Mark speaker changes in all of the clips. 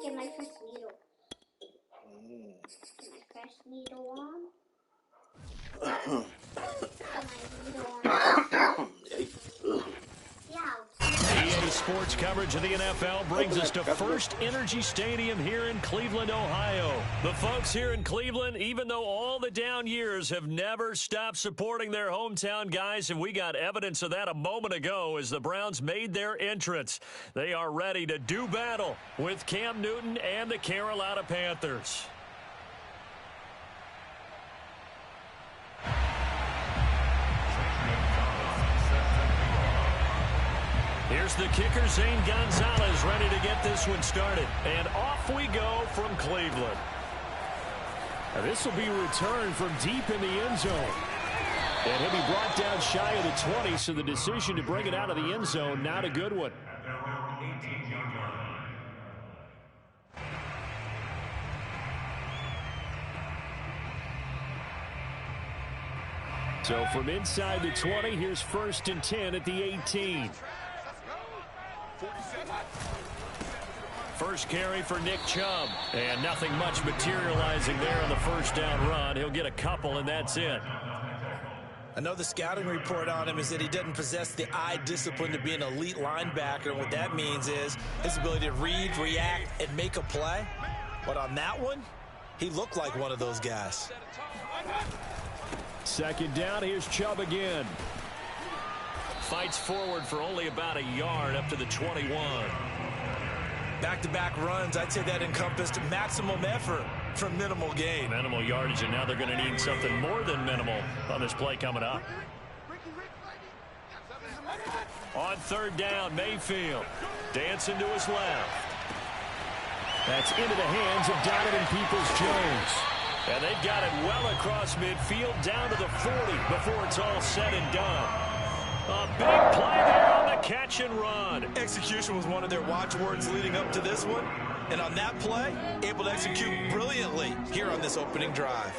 Speaker 1: Get my first needle. Get my first needle on.
Speaker 2: EA Sports coverage of the NFL brings us to First Energy Stadium here in Cleveland, Ohio. The folks here in Cleveland, even though all the down years, have never stopped supporting their hometown guys, and we got evidence of that a moment ago as the Browns made their entrance. They are ready to do battle with Cam Newton and the Carolina Panthers. Here's the kicker, Zane Gonzalez, ready to get this one started. And off we go from Cleveland.
Speaker 3: Now this will be returned from deep in the end zone. And he'll be brought down shy of the 20, so the decision to bring it out of the end zone, not a good one. So from inside the 20, here's 1st and 10 at the 18.
Speaker 2: First carry for Nick Chubb, and nothing much materializing there on the first down run. He'll get a couple, and that's it.
Speaker 4: I know the scouting report on him is that he doesn't possess the eye discipline to be an elite linebacker, and what that means is his ability to read, react, and make a play. But on that one, he looked like one of those guys.
Speaker 3: 2nd down, here's Chubb again.
Speaker 2: Fights forward for only about a yard up to the 21.
Speaker 4: Back-to-back runs, I'd say that encompassed maximum effort for minimal gain.
Speaker 2: Minimal yardage, and now they're going to need something more than minimal on this play coming up. On 3rd down, Mayfield dancing to his left.
Speaker 3: That's into the hands of Donovan Peoples-Jones.
Speaker 2: And they've got it well across midfield down to the 40 before it's all said and done. A big play there on the catch and run.
Speaker 4: Execution was one of their watchwords leading up to this one. And on that play, able to execute brilliantly here on this opening drive.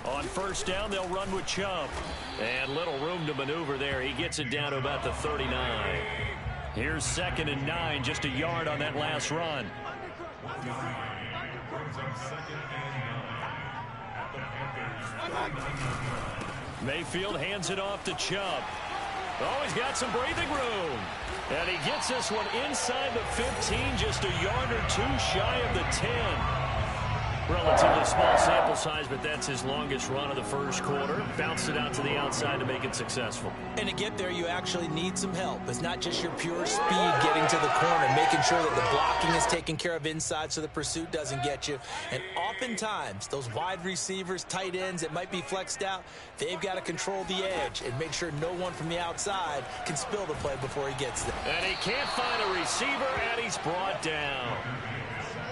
Speaker 2: On 1st down, they'll run with Chubb. And little room to maneuver there. He gets it down to about the 39. Here's 2nd and 9, just a yard on that last run. Mayfield hands it off to Chubb. Oh, he's got some breathing room. And he gets this one inside the 15, just a yard or two shy of the 10. Relatively small sample size, but that's his longest run of the first quarter. Bounced it out to the outside to make it successful.
Speaker 4: And to get there, you actually need some help. It's not just your pure speed getting to the corner, making sure that the blocking is taken care of inside so the pursuit doesn't get you. And oftentimes, those wide receivers, tight ends that might be flexed out, they've got to control the edge and make sure no one from the outside can spill the play before he gets there.
Speaker 2: And he can't find a receiver, and he's brought down.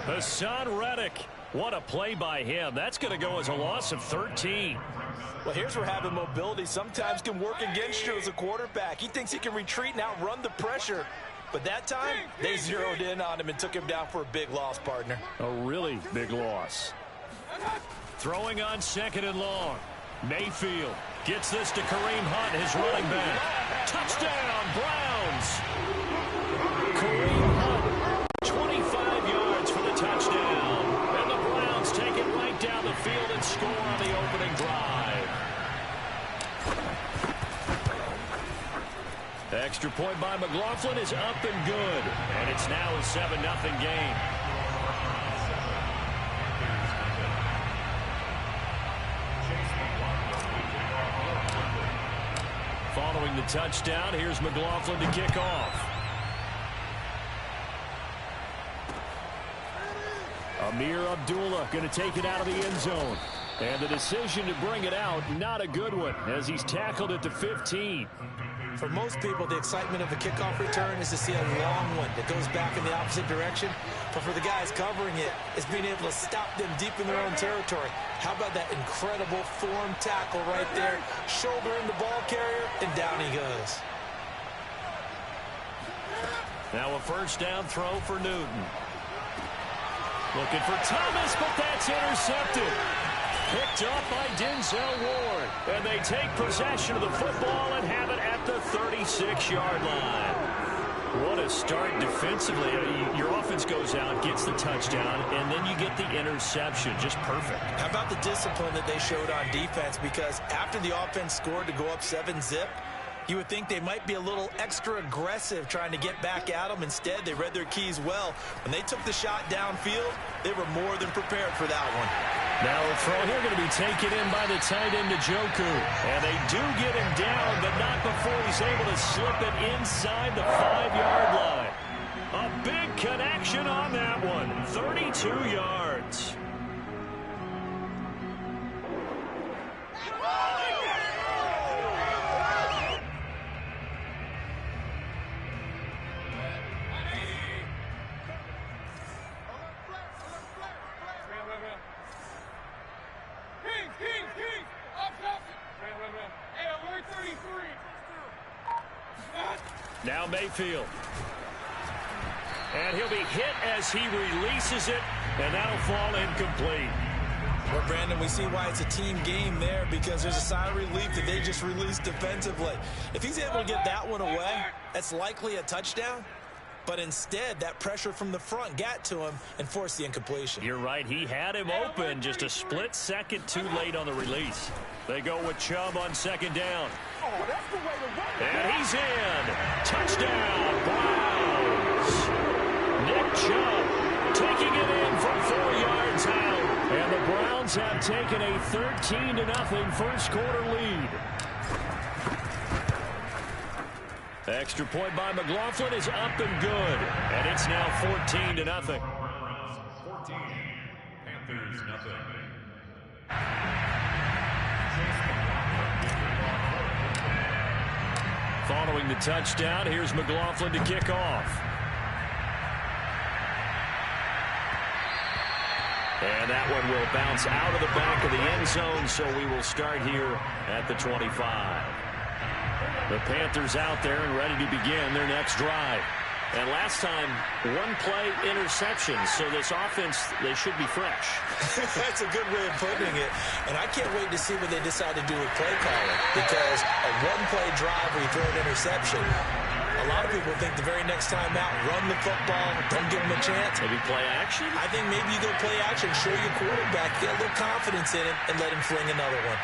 Speaker 2: Hassan Reddick. What a play by him. That's going to go as a loss of 13.
Speaker 4: Well, here's where having mobility sometimes can work against you as a quarterback. He thinks he can retreat and outrun the pressure. But that time, they zeroed in on him and took him down for a big loss, partner.
Speaker 3: A really big loss.
Speaker 2: Throwing on 2nd and long. Mayfield gets this to Kareem Hunt, his running back. Touchdown, Browns. Kareem Hunt, 25 yards for the touchdown. And the Browns take it right down the field and score on the opening drive. The extra point by McLaughlin is up and good. And it's now a 7-0 game. Following the touchdown, here's McLaughlin to kick off.
Speaker 3: Amir Abdullah going to take it out of the end zone. And the decision to bring it out, not a good one, as he's tackled at the 15.
Speaker 4: For most people, the excitement of a kickoff return is to see a long one that goes back in the opposite direction. But for the guys covering it, it's being able to stop them deep in their own territory. How about that incredible form tackle right there? Shoulder in the ball carrier, and down he goes.
Speaker 2: Now a 1st down throw for Newton. Looking for Thomas, but that's intercepted. Picked up by Denzel Ward. And they take possession of the football and have it at the 36-yard line. What a start defensively. Your offense goes out, gets the touchdown, and then you get the interception. Just perfect. How about the discipline that they showed on defense? Because after the offense scored to go up 7-zip, you would think they might be a little extra aggressive trying to get back at them. Instead, they read their keys well. When they took the shot downfield, they were more than prepared for that one. Now a throw here going to be taken in by the tight end, Njoku. And they do get him down, but not before he's able to slip it inside the 5-yard line. A big connection on that one. 32 yards. Now Mayfield. And he'll be hit as he releases it, and that'll fall incomplete. Well, Brandon, we see why it's a team game there, because there's a sigh of relief that they just released defensively. If he's able to get that one away, that's likely a touchdown. But instead, that pressure from the front got to him and forced the incompletion. You're right. He had him open, just a split second too late on the release. They go with Chubb on second down. And he's in. Touchdown, Browns. Nick Chubb taking it in from 4 yards out. And the Browns have taken a 13-0 first quarter lead. Extra point by McLaughlin is up and good. And it's now 14-0.
Speaker 5: 14, Panthers nothing.
Speaker 2: Following the touchdown, here's McLaughlin to kick off. And that one will bounce out of the back of the end zone, so we will start here at the 25. The Panthers out there and ready to begin their next drive. And last time, one-play interception, so this offense, they should be fresh. That's a good way of putting it. And I can't wait to see what they decide to do with play calling, because a one-play drive where you throw an interception, a lot of people think the very next time out, run the football, don't give them a chance. Maybe play action? I think maybe you go play action, show your quarterback, get a little confidence in it, and let him fling another one.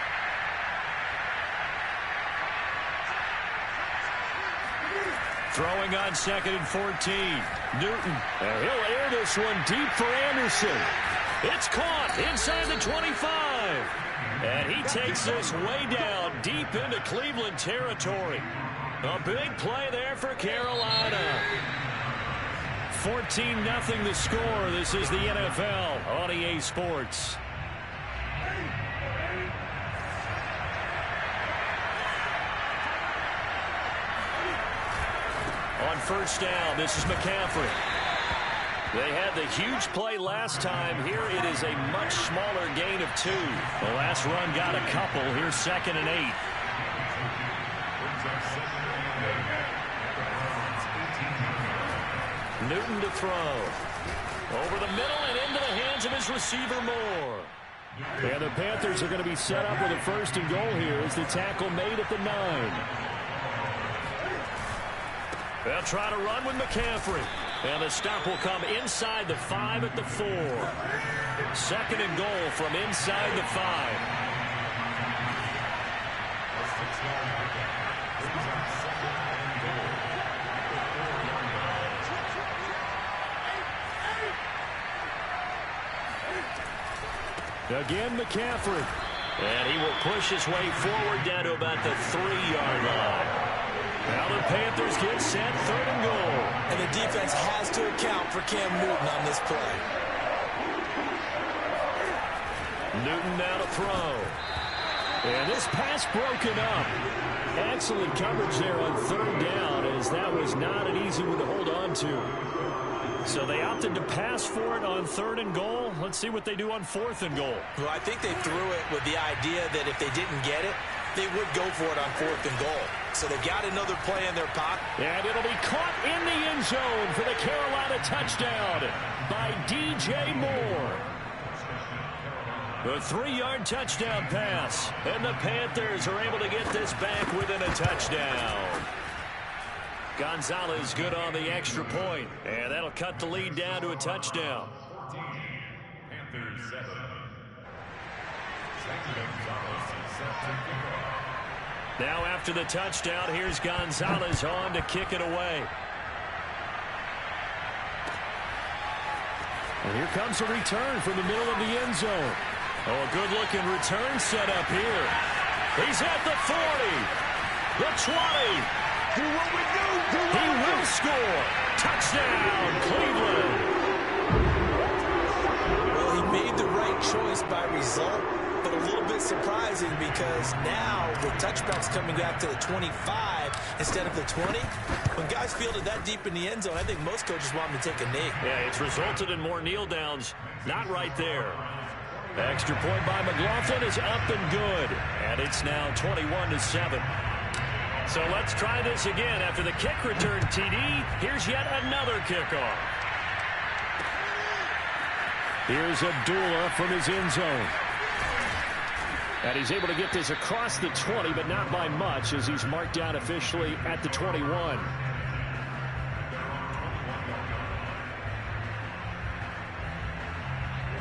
Speaker 2: Throwing on 2nd and 14. Newton. And he'll air this one deep for Anderson. It's caught inside the 25. And he takes this way down deep into Cleveland territory. A big play there for Carolina. 14-0 the score. This is the NFL on EA Sports. On first down, this is McCaffrey. They had the huge play last time. Here it is a much smaller gain of 2. The last run got a couple. Here's 2nd and 8. Newton to throw. Over the middle and into the hands of his receiver Moore. And the Panthers are going to be set up with a 1st and goal here as the tackle made at the 9. They'll try to run with McCaffrey. And the stop will come inside the 5 at the 4. 2nd and goal from inside the 5. Again, McCaffrey. And he will push his way forward down to about the 3-yard line. Now the Panthers get set, 3rd and goal. And the defense has to account for Cam Newton on this play. Newton now to throw. And this pass broken up. Excellent coverage there on 3rd down, as that was not an easy one to hold on to. So they opted to pass for it on 3rd and goal. Let's see what they do on 4th and goal. Well, I think they threw it with the idea that if they didn't get it, they would go for it on 4th and goal.
Speaker 4: So they've got another play in their pocket.
Speaker 3: And it'll be caught in the end zone for the Carolina touchdown by DJ Moore.
Speaker 2: The 3-yard touchdown pass. And the Panthers are able to get this back within a touchdown. Gonzalez good on the extra point. And that'll cut the lead down to a touchdown. Now after the touchdown, here's Gonzalez on to kick it away.
Speaker 3: And here comes a return from the middle of the end zone.
Speaker 2: Oh, a good-looking return set up here. He's at the 40, the 20. He will score. Touchdown, Cleveland.
Speaker 4: Well, he made the right choice by result, but a little bit surprising because now the touchback's coming back to the 25 instead of the 20. When guys fielded that deep in the end zone, I think most coaches want them to take a knee.
Speaker 2: Yeah, it's resulted in more kneel downs. Not right there. The extra point by McLaughlin is up and good. And it's now 21-7. So let's try this again. After the kick return TD, here's yet another kickoff.
Speaker 3: Here's Abdullah from his end zone. And he's able to get this across the 20, but not by much as he's marked down officially at the 21.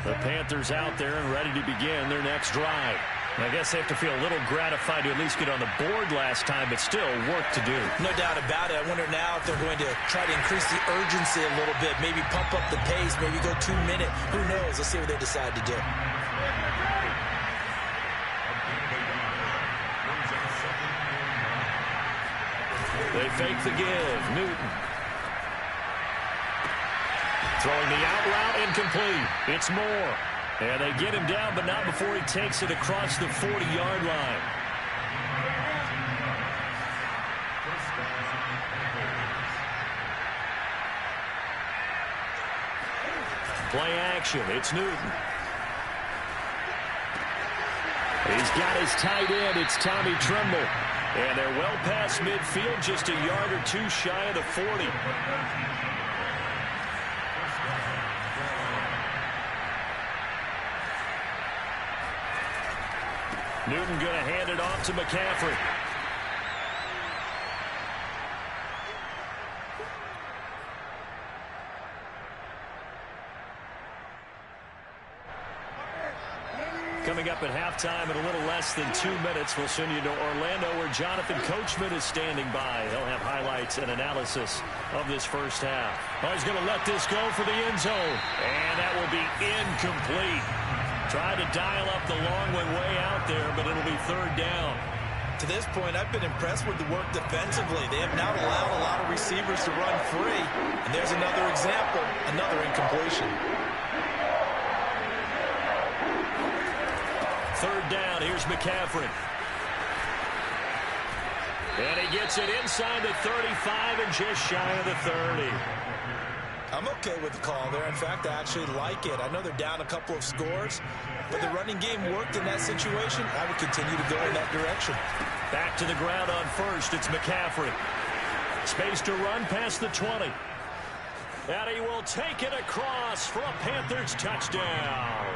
Speaker 2: The Panthers out there and ready to begin their next drive. I guess they have to feel a little gratified to at least get on the board last time, but still work to do.
Speaker 4: No doubt about it. I wonder now if they're going to try to increase the urgency a little bit, maybe pump up the pace, maybe go 2 minutes. Who knows? Let's see what they decide to do.
Speaker 2: They fake the give. Newton. Throwing the out route, incomplete. It's Moore. And they get him down, but not before he takes it across the 40-yard line. Play action. It's Newton.
Speaker 3: He's got his tight end. It's Tommy Tremble.
Speaker 2: And they're well past midfield, just a yard or two shy of the 40. Newton going to hand it off to McCaffrey. Coming up at halftime in a little less than 2 minutes, we'll send you to Orlando where Jonathan Coachman is standing by. He'll have highlights and analysis of this first half. Oh, he's going to let this go for the end zone. And that will be incomplete. Tried to dial up the long one way out there, but it'll be third down.
Speaker 4: To this point, I've been impressed with the work defensively. They have not allowed a lot of receivers to run free. And there's another example, another incompletion.
Speaker 2: Third down, here's McCaffrey. And he gets it inside the 35 and just shy of the 30.
Speaker 4: I'm okay with the call there. In fact, I actually like it. I know they're down a couple of scores, but the running game worked in that situation. I would continue to go in that direction.
Speaker 2: Back to the ground on first. It's McCaffrey. Space to run past the 20. And he will take it across for a Panthers touchdown.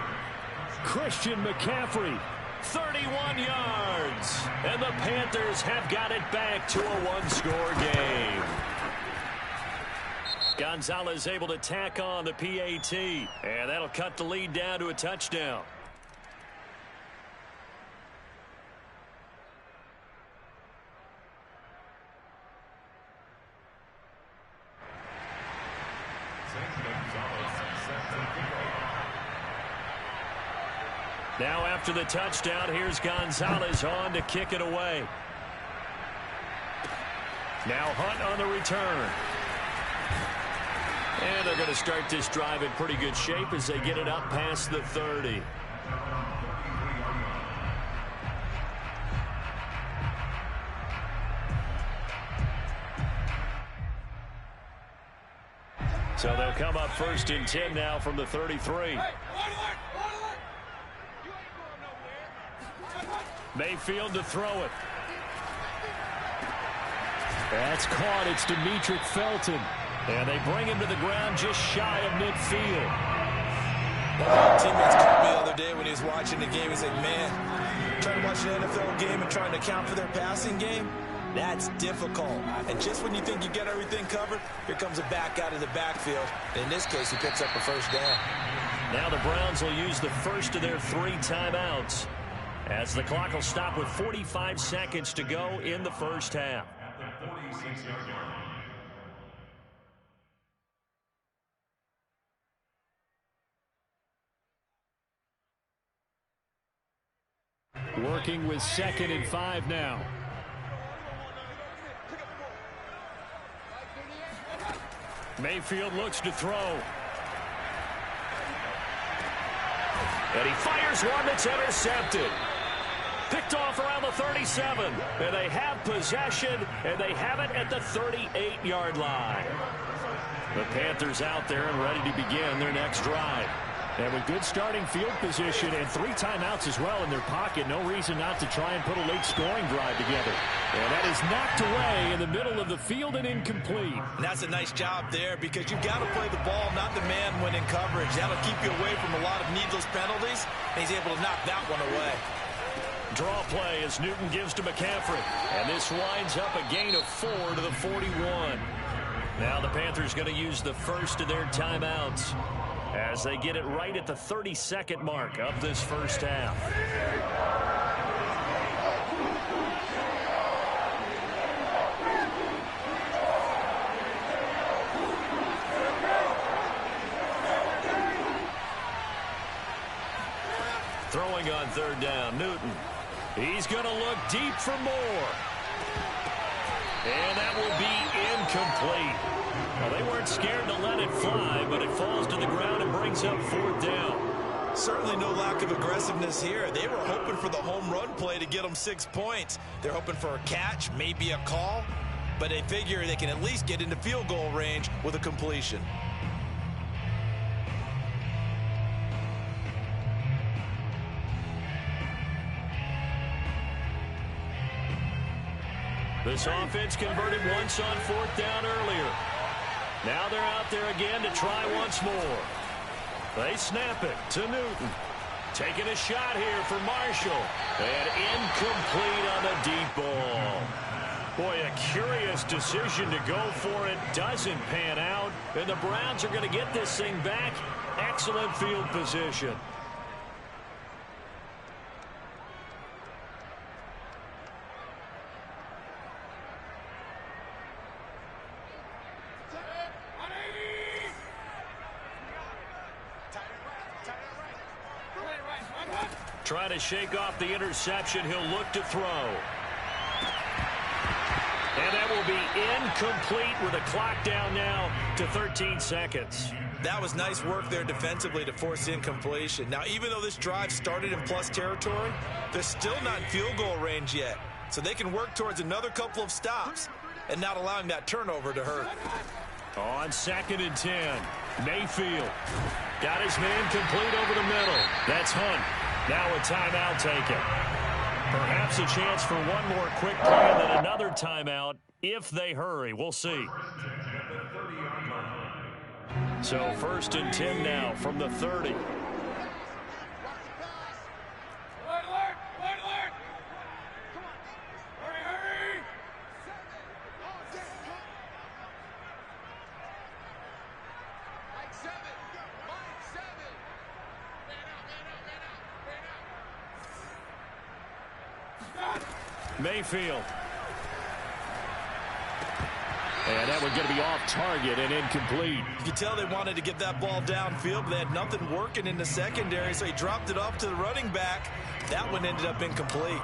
Speaker 3: Christian McCaffrey.
Speaker 2: 31 yards. And the Panthers have got it back to a one-score game. Gonzalez able to tack on the PAT. And that'll cut the lead down to a touchdown. Now after the touchdown, here's Gonzalez on to kick it away. Now Hunt on the return. And they're going to start this drive in pretty good shape as they get it up past the 30. So they'll come up first and 10 now from the 33. Mayfield to throw it.
Speaker 3: That's caught. It's Demetric Felton. And they bring him to the ground just shy of midfield.
Speaker 4: One of my teammates called me the other day when he was watching the game. He's like, man, trying to watch an NFL game and trying to account for their passing game, that's difficult. And just when you think you get everything covered, here comes a back out of the backfield. In this case, he picks up a first down.
Speaker 2: Now the Browns will use the first of their 3 timeouts, as the clock will stop with 45 seconds to go in the first half.
Speaker 3: Working with 2nd and 5 now.
Speaker 2: Mayfield looks to throw. And he fires one that's intercepted. Picked off around the 37. And they have possession, and they have it at the 38-yard line. The Panthers out there and ready to begin their next drive.
Speaker 3: And with good starting field position and 3 timeouts as well in their pocket, no reason not to try and put a late scoring drive together. And that is knocked away in the middle of the field and incomplete.
Speaker 4: And that's a nice job there, because you've got to play the ball, not the man when in coverage. That'll keep you away from a lot of needless penalties, and he's able to knock that one away.
Speaker 2: Draw play as Newton gives to McCaffrey. And this winds up a gain of 4 to the 41. Now the Panthers going to use the first of their timeouts, as they get it right at the 32nd mark of this first half. Throwing on 3rd down, Newton. He's going to look deep for more. And that will be incomplete. Well, they weren't scared to let it fly, but it falls to the ground and brings up 4th down.
Speaker 4: Certainly no lack of aggressiveness here. They were hoping for the home run play to get them 6 points. They're hoping for a catch, maybe a call, but they figure they can at least get into field goal range with a completion.
Speaker 2: This offense converted once on 4th down earlier. Now they're out there again to try once more. They snap it to Newton. Taking a shot here for Marshall. And incomplete on the deep ball. Boy, a curious decision to go for it. Doesn't pan out. And the Browns are going to get this thing back. Excellent field position. Trying to shake off the interception. He'll look to throw. And that will be incomplete with a clock down now to 13 seconds.
Speaker 4: That was nice work there defensively to force incompletion. Now, even though this drive started in plus territory, they're still not in field goal range yet. So they can work towards another couple of stops and not allowing that turnover to hurt.
Speaker 2: On 2nd and 10, Mayfield got his man complete over the middle. That's Hunt. Now a timeout taken. Perhaps a chance for one more quick play and then another timeout if they hurry. We'll see. So 1st and 10 now from the 30. Mayfield. And that one going to be off target and incomplete.
Speaker 4: You can tell they wanted to get that ball downfield, but they had nothing working in the secondary, so he dropped it off to the running back. That one ended up incomplete.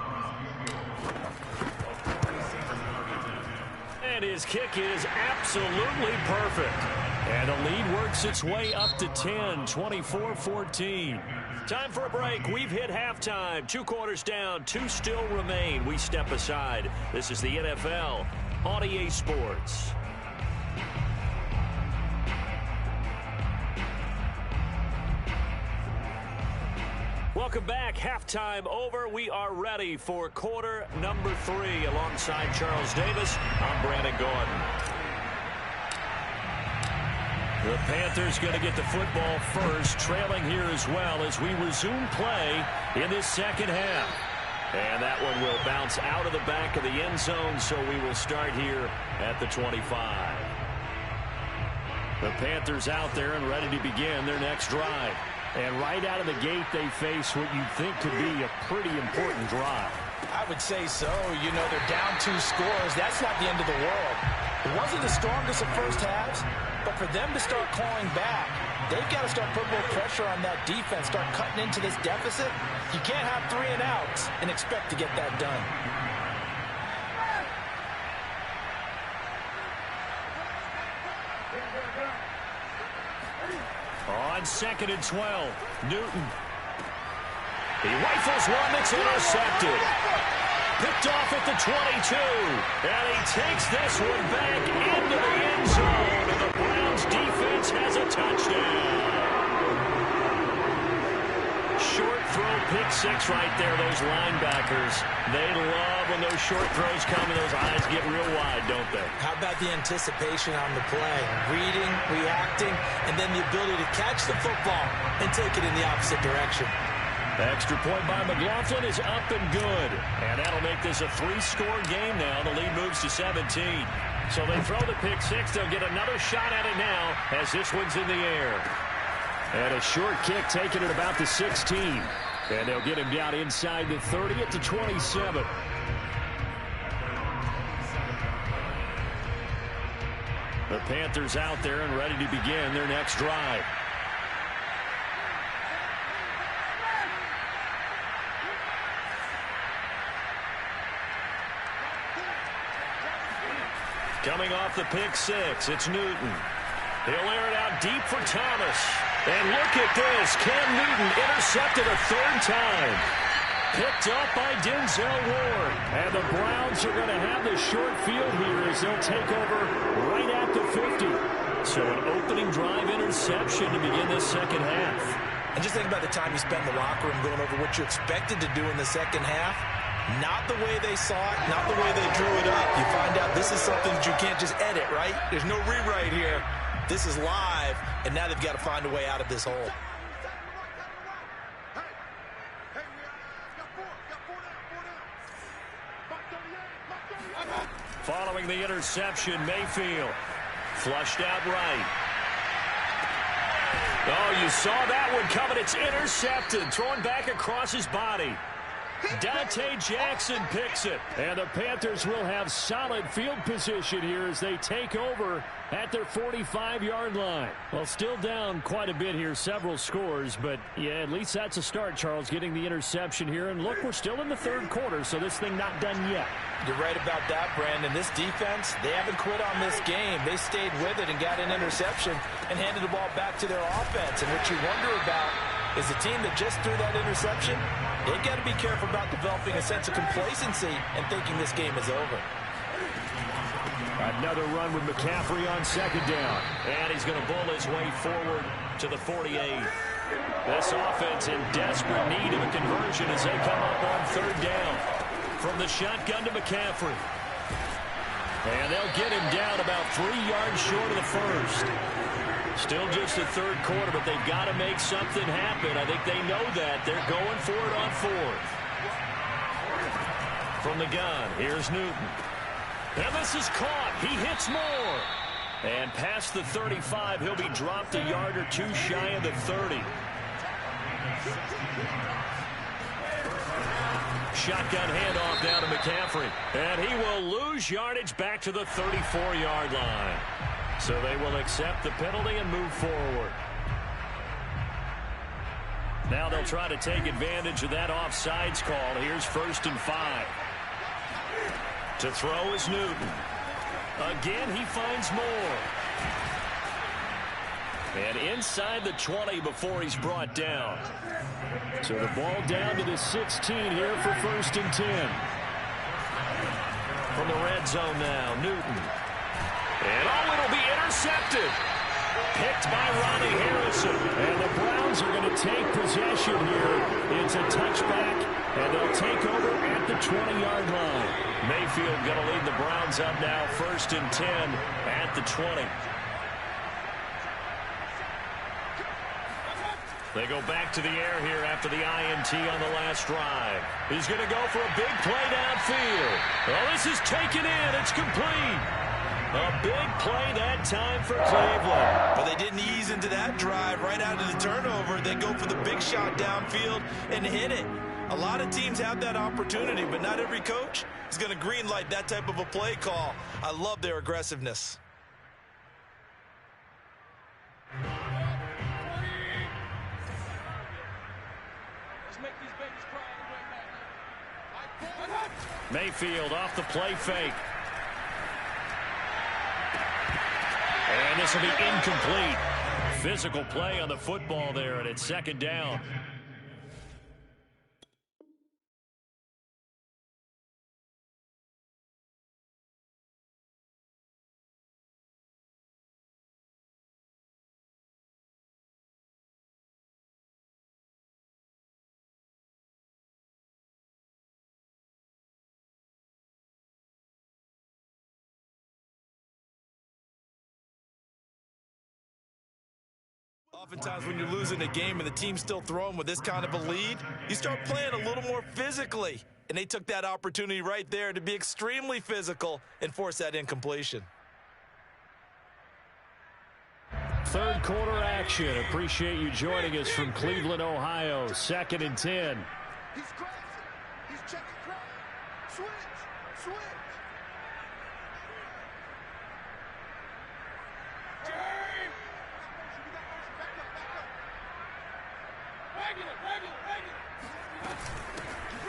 Speaker 2: And his kick is absolutely perfect. And the lead works its way up to 10, 24-14. Time for a break. We've hit halftime. 2 quarters down, 2 still remain. We step aside. This is the NFL on EA Sports. Welcome back. Halftime over. We are ready for quarter number 3. Alongside Charles Davis, I'm Brandon Gordon. The Panthers going to get the football first, trailing here as well as we resume play in this second half. And that one will bounce out of the back of the end zone, so we will start here at the 25. The Panthers out there and ready to begin their next drive. And right out of the gate, they face what you think could be a pretty important drive.
Speaker 4: I would say so. You know, they're down 2 scores. That's not the end of the world. It wasn't the strongest of first halves, but for them to start clawing back, they've got to start putting more pressure on that defense, start cutting into this deficit. You can't have 3 and outs and expect to get that done.
Speaker 2: On 2nd and 12, Newton. He rifles one that's intercepted. Picked off at the 22. And he takes this one back into the end zone. And the Browns defense has a touchdown. Short throw, pick 6 right there, those linebackers. They love when those short throws come and those eyes get real wide, don't they?
Speaker 4: How about the anticipation on the play? Reading, reacting, and then the ability to catch the football and take it in the opposite direction.
Speaker 2: The extra point by McLaughlin is up and good. And that'll make this a 3-score game now. The lead moves to 17. So they throw the pick 6. They'll get another shot at it now as this one's in the air. And a short kick taken at about the 16. And they'll get him down inside the 30 at the 27. The Panthers out there and ready to begin their next drive. Coming off the pick 6, it's Newton. He'll air it out deep for Thomas. And look at this. Cam Newton intercepted a 3rd time. Picked up by Denzel Ward. And the Browns are going to have the short field here as they'll take over right at the 50. So an opening drive interception to begin this second half.
Speaker 4: And just think about the time you spent in the locker room going over what you expected to do in the second half. Not the way they saw it, not the way they drew it up. You find out this is something that you can't just edit, right? There's no rewrite here. This is live, and now they've got to find a way out of this hole.
Speaker 2: Following the interception, Mayfield flushed out right. Oh, you saw that one coming. It's intercepted, thrown back across his body. Dante Jackson picks it. And the Panthers will have solid field position here as they take over at their 45-yard line. Well, still down quite a bit here, several scores, but yeah, at least that's a start, Charles, getting the interception here. And look, we're still in the 3rd quarter, so this thing not done yet.
Speaker 4: You're right about that, Brandon. This defense, they haven't quit on this game. They stayed with it and got an interception and handed the ball back to their offense. And what you wonder about is the team that just threw that interception, they've got to be careful about developing a sense of complacency and thinking this game is over.
Speaker 2: Another run with McCaffrey on 2nd down. And he's going to bull his way forward to the 48. This offense in desperate need of a conversion as they come up on 3rd down. From the shotgun to McCaffrey. And they'll get him down about 3 yards short of the 1st. Still just the 3rd quarter, but they've got to make something happen. I think they know that. They're going for it on 4th. From the gun, here's Newton. And this is caught. He hits more. And past the 35, he'll be dropped a yard or 2 shy of the 30. Shotgun handoff down to McCaffrey. And he will lose yardage back to the 34-yard line. So they will accept the penalty and move forward. Now they'll try to take advantage of that offsides call. Here's 1st and 5. To throw is Newton. Again, he finds more. And inside the 20 before he's brought down. So the ball down to the 16 here for 1st and 10. From the red zone now, Newton. And oh, it'll be intercepted. Picked by Ronnie Harrison. And the Browns are going to
Speaker 3: take possession here. It's a touchback, and they'll take over at the 20-yard line.
Speaker 2: Mayfield going to lead the Browns up now, 1st and 10 at the 20. They go back to the air here after the INT on the last drive. He's going to go for a big play downfield. Oh, this is taken in. It's complete. A big play that time for Cleveland.
Speaker 4: But they didn't ease into that drive right out of the turnover. They go for the big shot downfield and hit it. A lot of teams have that opportunity, but not every coach is going to greenlight that type of a play call. I love their aggressiveness.
Speaker 2: Mayfield off the play fake. And this will be incomplete. Physical play on the football there, and it's 2nd down.
Speaker 4: Oftentimes when you're losing a game and the team's still throwing with this kind of a lead, you start playing a little more physically. And they took that opportunity right there to be extremely physical and force that incompletion.
Speaker 3: 3rd quarter action. Appreciate you joining us from Cleveland, Ohio. 2nd and 10.
Speaker 5: He's crazy. He's checking crazy. Switch.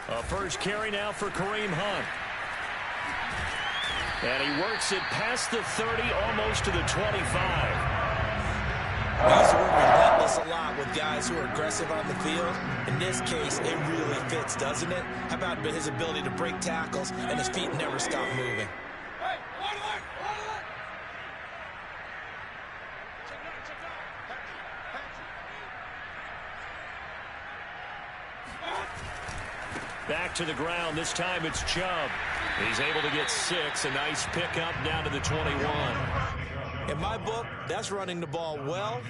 Speaker 2: A first carry now for Kareem Hunt. And he works it past the 30, almost to the 25.
Speaker 4: We use the word relentless a lot with guys who are aggressive on the field. In this case, it really fits, doesn't it? How about his ability to break tackles and his feet never stop moving?
Speaker 2: Back to the ground. This time it's Chubb. He's able to get 6. A nice pickup down to the 21.
Speaker 4: In my book, that's running the ball well,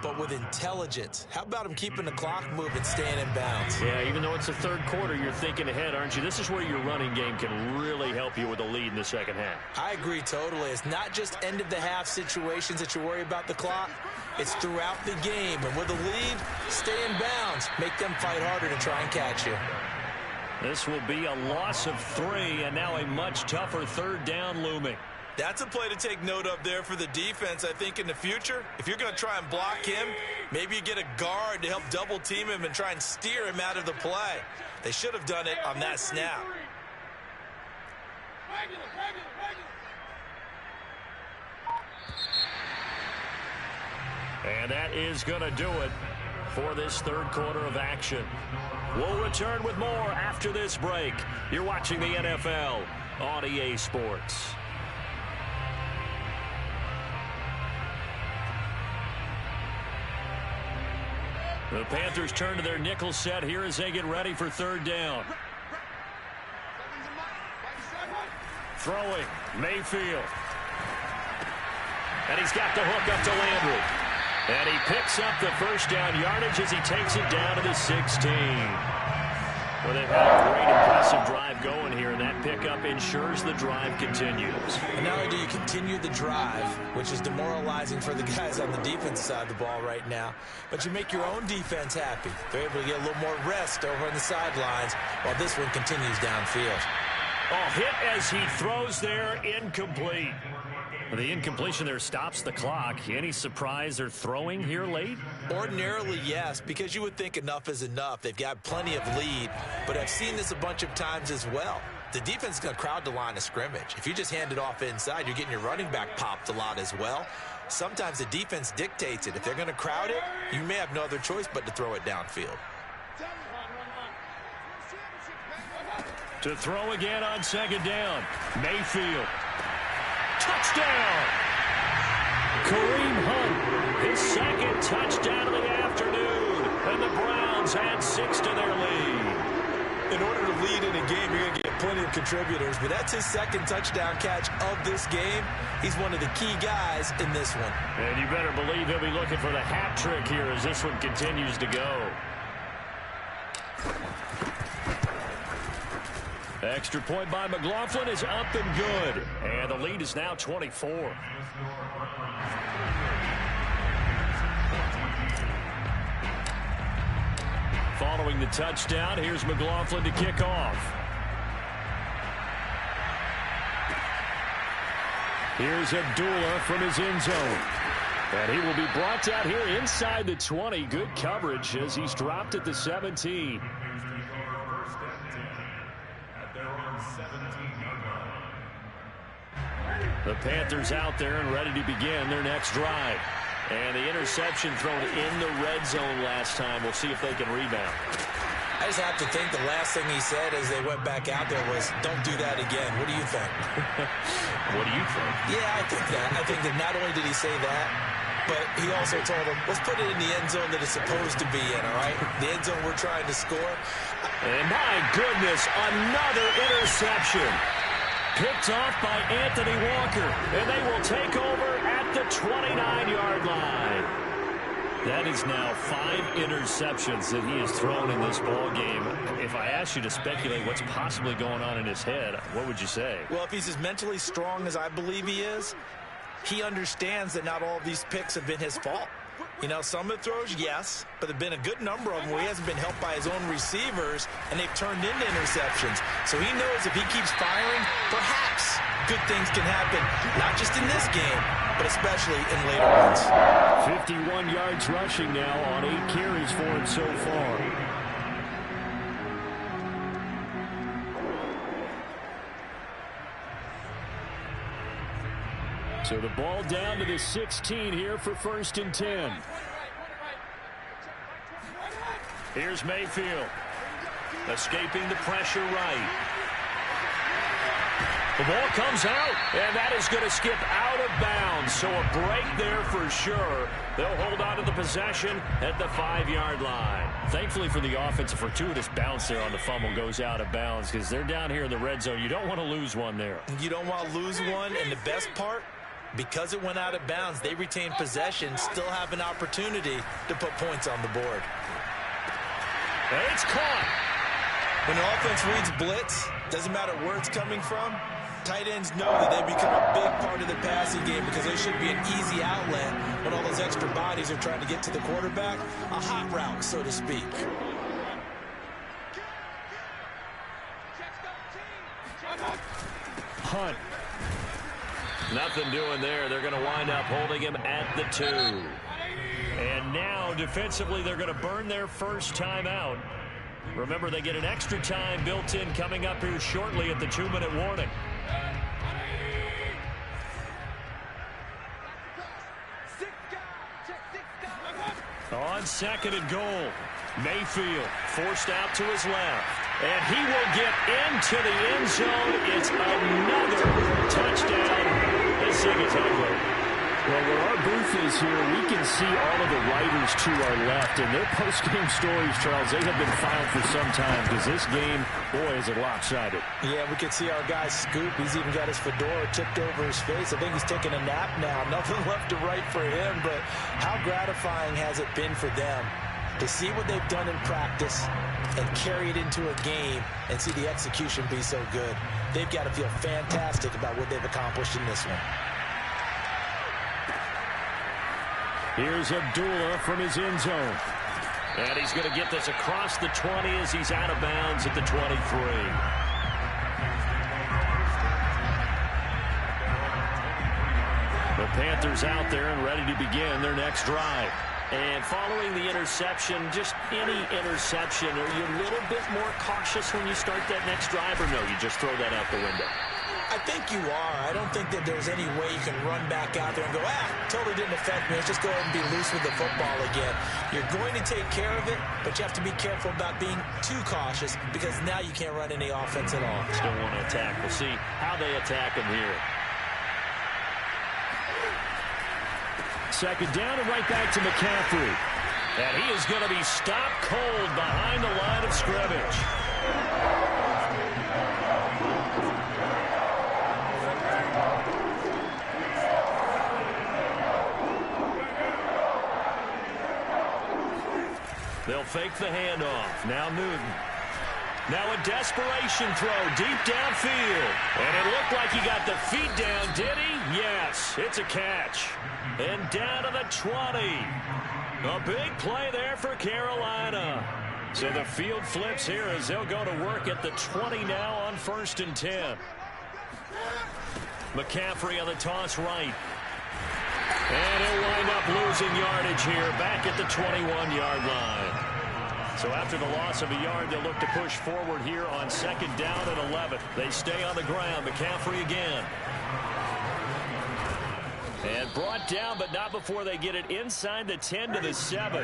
Speaker 4: but with intelligence. How about him keeping the clock moving, staying in bounds?
Speaker 2: Yeah, even though it's the 3rd quarter, you're thinking ahead, aren't you? This is where your running game can really help you with a lead in the 2nd half.
Speaker 4: I agree totally. It's not just end-of-the-half situations that you worry about the clock. It's throughout the game. And with a lead, stay in bounds. Make them fight harder to try and catch you.
Speaker 2: This will be a loss of 3, and now a much tougher 3rd down looming.
Speaker 4: That's a play to take note of there for the defense, I think, in the future. If you're going to try and block him, maybe you get a guard to help double team him and try and steer him out of the play. They should have done it on that snap.
Speaker 2: And that is going to do it for this 3rd quarter of action. We'll return with more after this break. You're watching the NFL on EA Sports. The Panthers turn to their nickel set here as they get ready for 3rd down. Throwing, Mayfield. And he's got the hook up to Landry. And he picks up the 1st down yardage as he takes it down to the 16. Well, they've had a great, impressive drive going here, and that pickup ensures the drive continues.
Speaker 4: And not only do you continue the drive, which is demoralizing for the guys on the defensive side of the ball right now, but you make your own defense happy. They're able to get a little more rest over on the sidelines while this one continues downfield.
Speaker 2: Oh, hit as he throws there, incomplete. The incompletion there stops the clock. Any surprise they're throwing here late?
Speaker 4: Ordinarily, yes, because you would think enough is enough. They've got plenty of lead, but I've seen this a bunch of times as well. The defense is going to crowd the line of scrimmage. If you just hand it off inside, you're getting your running back popped a lot as well. Sometimes the defense dictates it. If they're going to crowd it, you may have no other choice but to throw it downfield.
Speaker 2: To throw again on 2nd down, Mayfield. Touchdown! Kareem Hunt, his 2nd touchdown of the afternoon. A Falcons add 6 to their lead.
Speaker 4: In order to lead in a game, you're going to get plenty of contributors, but that's his second touchdown catch of this game. He's one of the key guys in this one.
Speaker 2: And you better believe he'll be looking for the hat trick here as this one continues to go. Extra point by McLaughlin is up and good. And the lead is now 24. Following the touchdown, here's McLaughlin to kick off. Here's Abdullah from his end zone. And he will be brought down here inside the 20. Good coverage as he's dropped at the 17. The Panthers out there and ready to begin their next drive. And the interception thrown in the red zone last time. We'll see if they can rebound.
Speaker 4: I just have to think the last thing he said as they went back out there was, don't do that again. What do you think?
Speaker 2: What do you think?
Speaker 4: Yeah, I think that. I think that not only did he say that, but he also told them, let's put it in the end zone that it's supposed to be in, all right? The end zone we're trying to score.
Speaker 2: And my goodness, another interception. Picked off by Anthony Walker. And they will take over at the 29-yard line. That is now 5 interceptions that he has thrown in this ball game. If I asked you to speculate what's possibly going on in his head, what would you say?
Speaker 4: Well, if he's as mentally strong as I believe he is, he understands that not all of these picks have been his fault. You know, some of the throws, yes, but there have been a good number of them where he hasn't been helped by his own receivers, and they've turned into interceptions. So he knows if he keeps firing, perhaps good things can happen, not just in this game, but especially in later ones.
Speaker 3: 51 yards rushing now on 8 carries for him so far. So the ball down to the 16 here for 1st and 10.
Speaker 2: Here's Mayfield. Escaping the pressure right. The ball comes out, and that is going to skip out of bounds. So a break there for sure. They'll hold on to the possession at the 5-yard line. Thankfully for the offense, a fortuitous bounce there on the fumble goes out of bounds because they're down here in the red zone. You don't want to lose one there.
Speaker 4: You don't want to lose one, and the best part, because it went out of bounds, they retain possession, still have an opportunity to put points on the board.
Speaker 2: And it's caught.
Speaker 4: When the offense reads blitz, doesn't matter where it's coming from, tight ends know that they become a big part of the passing game because they should be an easy outlet when all those extra bodies are trying to get to the quarterback. A hot route, so to speak.
Speaker 3: Hunt.
Speaker 2: Nothing doing there. They're going to wind up holding him at the 2. And now, defensively, they're going to burn their first time out. Remember, they get an extra time built in coming up here shortly at the 2-minute warning. On 2nd and goal, Mayfield forced out to his left. And he will get into the end zone. It's another touchdown. This thing is ugly.
Speaker 3: Well, where our booth is here, we can see all of the writers to our left. And their post-game stories, Charles, they have been filed for some time because this game, boy, is it lopsided.
Speaker 4: Yeah, we can see our guy Scoop. He's even got his fedora tipped over his face. I think he's taking a nap now. Nothing left to write for him, but how gratifying has it been for them to see what they've done in practice and carry it into a game and see the execution be so good. They've got to feel fantastic about what they've accomplished in this one.
Speaker 3: Here's Abdullah from his end zone.
Speaker 2: And he's going to get this across the 20 as he's out of bounds at the 23. The Panthers out there and ready to begin their next drive. And following the interception, just any interception, are you a little bit more cautious when you start that next drive, or no, you just throw that out the window?
Speaker 4: I think you are. I don't think that there's any way you can run back out there and go, totally didn't affect me. Let's just go ahead and be loose with the football again. You're going to take care of it, but you have to be careful about being too cautious because now you can't run any offense at all.
Speaker 2: Still want to attack. We'll see how they attack him here.
Speaker 3: 2nd down and right back to McCaffrey.
Speaker 2: And he is going to be stopped cold behind the line of scrimmage. They'll fake the handoff. Now Newton. Now a desperation throw deep downfield. And it looked like he got the feet down, did he? Yes, it's a catch. And down to the 20. A big play there for Carolina. So the field flips here as they'll go to work at the 20 now on 1st and 10. McCaffrey on the toss right. And he'll wind up losing yardage here back at the 21-yard line. So after the loss of a yard, they'll look to push forward here on 2nd down and 11. They stay on the ground. McCaffrey again. And brought down, but not before they get it inside the 10 to the 7.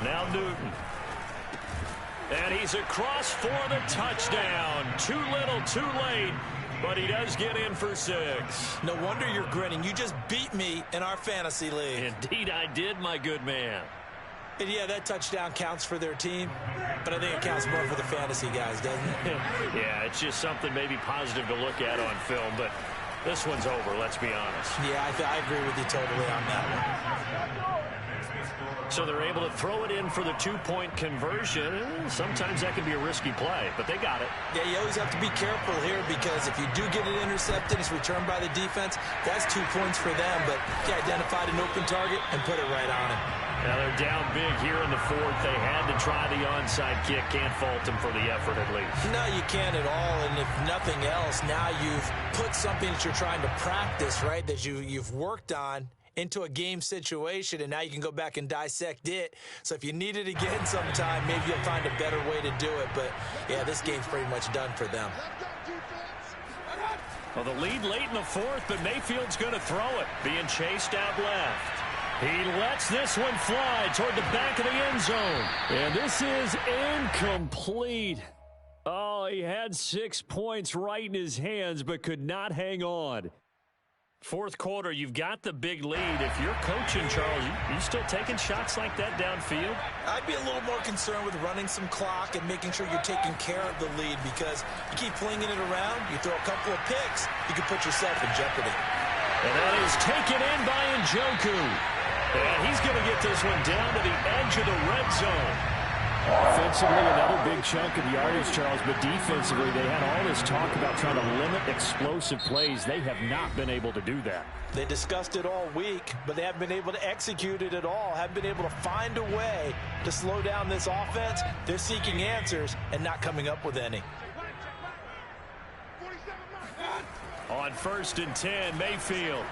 Speaker 2: Now Newton. And he's across for the touchdown. Too little, too late. But he does get in for 6.
Speaker 4: No wonder you're grinning. You just beat me in our fantasy league.
Speaker 2: Indeed I did, my good man.
Speaker 4: And yeah, that touchdown counts for their team, but I think it counts more for the fantasy guys, doesn't it?
Speaker 2: Yeah, it's just something maybe positive to look at on film, but this one's over, let's be honest.
Speaker 4: Yeah, I agree with you totally on that one.
Speaker 2: So they're able to throw it in for the 2-point conversion. Sometimes that can be a risky play, but they got it.
Speaker 4: Yeah, you always have to be careful here because if you do get it intercepted, it's returned by the defense, that's 2 points for them, but he identified an open target and put it right on him.
Speaker 2: Now they're down big here in the 4th. They had to try the onside kick. Can't fault them for the effort at least.
Speaker 4: No, you can't at all, and if nothing else, now you've put something that you're trying to practice, right, that you've worked on into a game situation, and now you can go back and dissect it. So if you need it again sometime, maybe you'll find a better way to do it. But, yeah, this game's pretty much done for them.
Speaker 2: Well, the lead late in the 4th, but Mayfield's going to throw it, being chased out left. He lets this one fly toward the back of the end zone. And this is incomplete. Oh, he had 6 points right in his hands, but could not hang on. 4th quarter, you've got the big lead. If you're coaching, Charles, you still taking shots like that downfield?
Speaker 4: I'd be a little more concerned with running some clock and making sure you're taking care of the lead because you keep flinging it around, you throw a couple of picks, you can put yourself in jeopardy.
Speaker 2: And that is taken in by Njoku. And he's going to get this one down to the edge of the red zone.
Speaker 3: Offensively, another big chunk of yardage, Charles, but defensively, they had all this talk about trying to limit explosive plays. They have not been able to do that.
Speaker 4: They discussed it all week, but they haven't been able to execute it at all, haven't been able to find a way to slow down this offense. They're seeking answers and not coming up with any.
Speaker 2: On 1st and 10, Mayfield.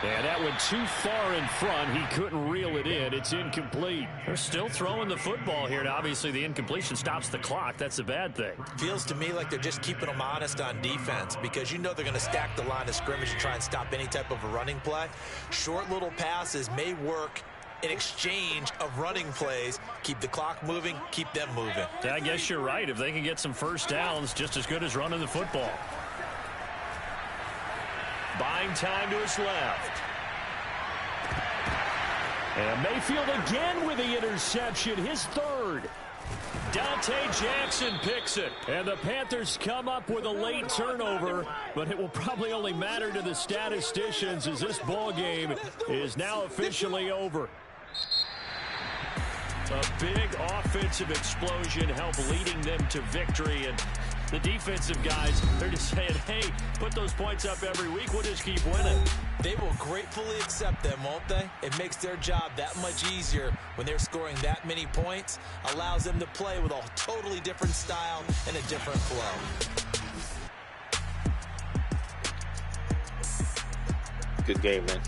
Speaker 3: And that went too far in front. He couldn't reel it in. It's incomplete.
Speaker 2: They're still throwing the football here. Now, obviously, the incompletion stops the clock. That's a bad thing.
Speaker 4: Feels to me like they're just keeping them honest on defense because you know they're going to stack the line of scrimmage and try and stop any type of a running play. Short little passes may work in exchange of running plays. Keep the clock moving, keep them moving.
Speaker 2: Yeah, I guess you're right. If they can get some first downs, just as good as running the football. Buying time to his left.
Speaker 3: And Mayfield again with the interception, his 3rd.
Speaker 2: Dante Jackson picks it.
Speaker 3: And the Panthers come up with a late turnover, but it will probably only matter to the statisticians as this ball game is now officially over.
Speaker 2: A big offensive explosion helped leading them to victory, and the defensive guys, they're just saying, hey, put those points up every week. We'll just keep winning.
Speaker 4: They will gratefully accept them, won't they? It makes their job that much easier when they're scoring that many points. Allows them to play with a totally different style and a different flow.
Speaker 6: Good game, man.